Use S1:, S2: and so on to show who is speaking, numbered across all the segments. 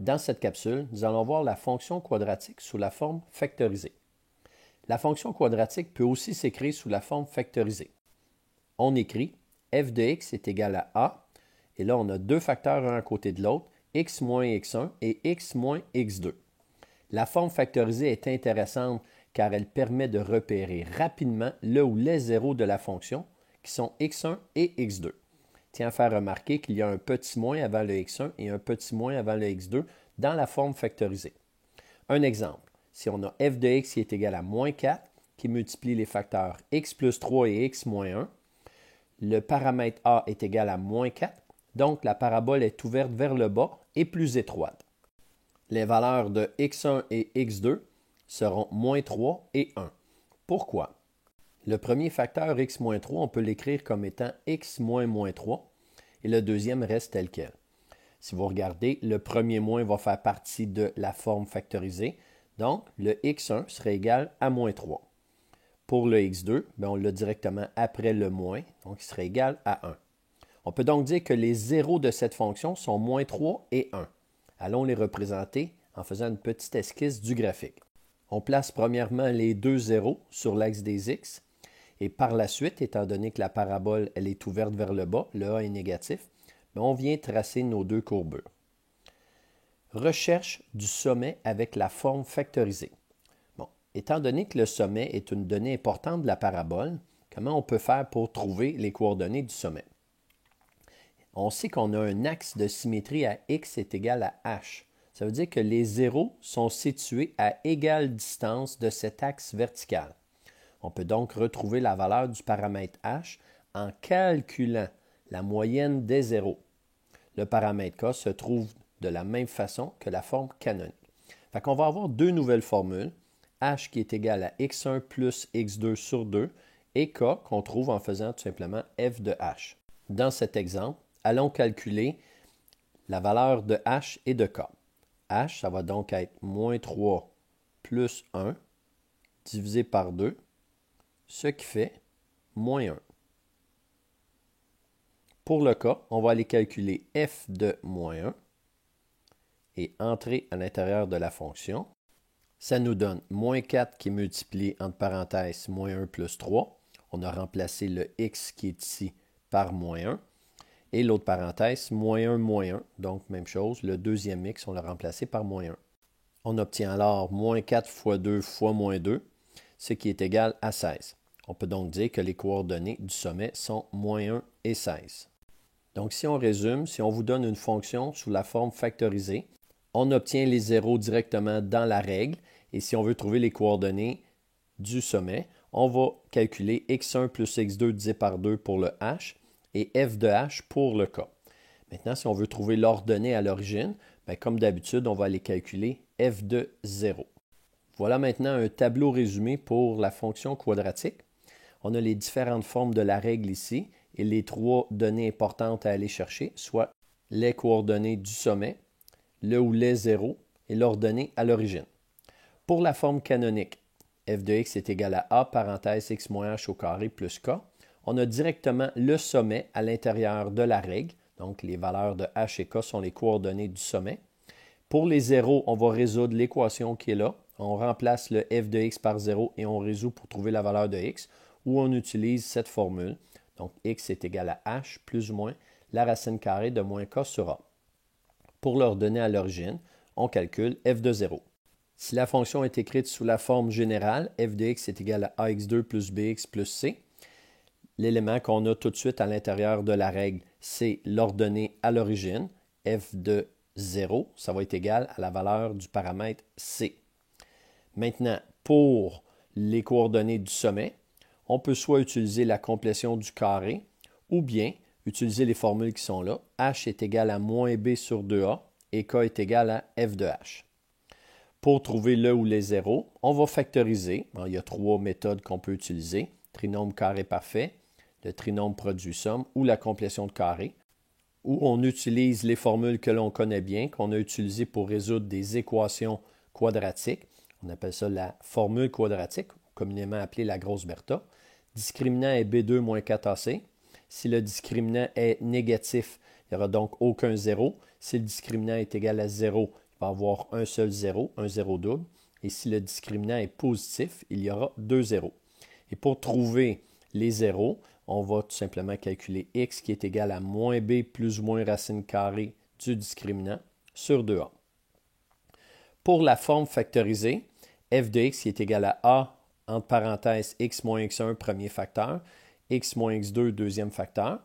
S1: Dans cette capsule, nous allons voir la fonction quadratique sous la forme factorisée. La fonction quadratique peut aussi s'écrire sous la forme factorisée. On écrit f de x est égal à a, et là on a deux facteurs un à côté de l'autre, x moins x1 et x moins x2. La forme factorisée est intéressante car elle permet de repérer rapidement le ou les zéros de la fonction, qui sont x1 et x2. Tiens à faire remarquer qu'il y a un petit moins avant le x1 et un petit moins avant le x2 dans la forme factorisée. Un exemple, si on a f de x qui est égal à moins 4, qui multiplie les facteurs x plus 3 et x moins 1, le paramètre a est égal à moins 4, donc la parabole est ouverte vers le bas et plus étroite. Les valeurs de x1 et x2 seront moins 3 et 1. Pourquoi? Le premier facteur x moins 3, on peut l'écrire comme étant x moins moins 3 et le deuxième reste tel quel. Si vous regardez, le premier moins va faire partie de la forme factorisée, donc le x1 serait égal à moins 3. Pour le x2, on l'a directement après le moins, donc il serait égal à 1. On peut donc dire que les zéros de cette fonction sont moins 3 et 1. Allons les représenter en faisant une petite esquisse du graphique. On place premièrement les deux zéros sur l'axe des x, et par la suite, étant donné que la parabole elle est ouverte vers le bas, le a est négatif, on vient tracer nos deux courbures. Recherche du sommet avec la forme factorisée. Étant donné que le sommet est une donnée importante de la parabole, comment on peut faire pour trouver les coordonnées du sommet? On sait qu'on a un axe de symétrie à x est égal à h. Ça veut dire que les zéros sont situés à égale distance de cet axe vertical. On peut donc retrouver la valeur du paramètre h en calculant la moyenne des zéros. Le paramètre k se trouve de la même façon que la forme canonique. Fait qu'on va avoir deux nouvelles formules, h qui est égal à x1 plus x2 sur 2 et k qu'on trouve en faisant tout simplement f de h. Dans cet exemple, allons calculer la valeur de h et de k. h, ça va donc être moins 3 plus 1 divisé par 2, ce qui fait moins 1. Pour le k, on va aller calculer f de moins 1 et entrer à l'intérieur de la fonction. Ça nous donne moins 4 qui est multiplié entre parenthèses moins 1 plus 3. On a remplacé le x qui est ici par moins 1. Et l'autre parenthèse, moins 1, donc même chose, le deuxième x, on l'a remplacé par moins 1. On obtient alors moins 4 fois 2 fois moins 2, ce qui est égal à 16. On peut donc dire que les coordonnées du sommet sont moins 1 et 16. Donc si on résume, si on vous donne une fonction sous la forme factorisée, on obtient les zéros directement dans la règle, et si on veut trouver les coordonnées du sommet, on va calculer x1 plus x2 divisé par 2 pour le h, et f de h pour le k. Maintenant, si on veut trouver l'ordonnée à l'origine, comme d'habitude, on va aller calculer f de 0. Voilà maintenant un tableau résumé pour la fonction quadratique. On a les différentes formes de la règle ici et les trois données importantes à aller chercher, soit les coordonnées du sommet, le ou les zéros et l'ordonnée à l'origine. Pour la forme canonique, f de x est égal à a parenthèse x moins h au carré plus k. On a directement le sommet à l'intérieur de la règle, donc les valeurs de h et k sont les coordonnées du sommet. Pour les zéros, on va résoudre l'équation qui est là. On remplace le f de x par 0 et on résout pour trouver la valeur de x, ou on utilise cette formule. Donc x est égal à h plus ou moins la racine carrée de moins k sur a. Pour l'ordonnée à l'origine, on calcule f de 0. Si la fonction est écrite sous la forme générale, f de x est égal à ax2 plus bx plus c, l'élément qu'on a tout de suite à l'intérieur de la règle, c'est l'ordonnée à l'origine, f de 0, ça va être égal à la valeur du paramètre c. Maintenant, pour les coordonnées du sommet, on peut soit utiliser la complétion du carré ou bien utiliser les formules qui sont là. H est égal à moins b sur 2a et k est égal à f de h. Pour trouver le ou les zéros, on va factoriser. Il y a trois méthodes qu'on peut utiliser. Trinôme carré parfait, le trinôme produit somme ou la complétion de carré, où on utilise les formules que l'on connaît bien, qu'on a utilisées pour résoudre des équations quadratiques. On appelle ça la formule quadratique, communément appelée la grosse Bertha. Discriminant est B2 moins 4AC. Si le discriminant est négatif, il n'y aura donc aucun zéro. Si le discriminant est égal à 0, va avoir un seul zéro, un zéro double. Et si le discriminant est positif, il y aura deux zéros. Et pour trouver les zéros, on va tout simplement calculer x qui est égal à moins b plus ou moins racine carrée du discriminant sur 2a. Pour la forme factorisée, f de x qui est égal à a, entre parenthèses, x moins x1, premier facteur, x moins x2, deuxième facteur.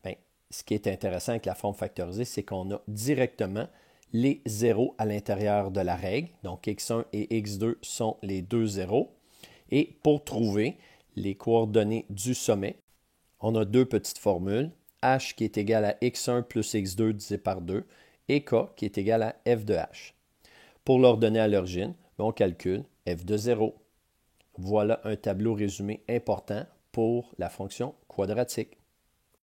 S1: Bien, ce qui est intéressant avec la forme factorisée, c'est qu'on a directement les zéros à l'intérieur de la règle. Donc, x1 et x2 sont les deux zéros. Et pour trouver les coordonnées du sommet, on a deux petites formules. H qui est égal à x1 plus x2 divisé par 2 et k qui est égal à f de h. Pour l'ordonner à l'origine, on calcule f de 0. Voilà un tableau résumé important pour la fonction quadratique.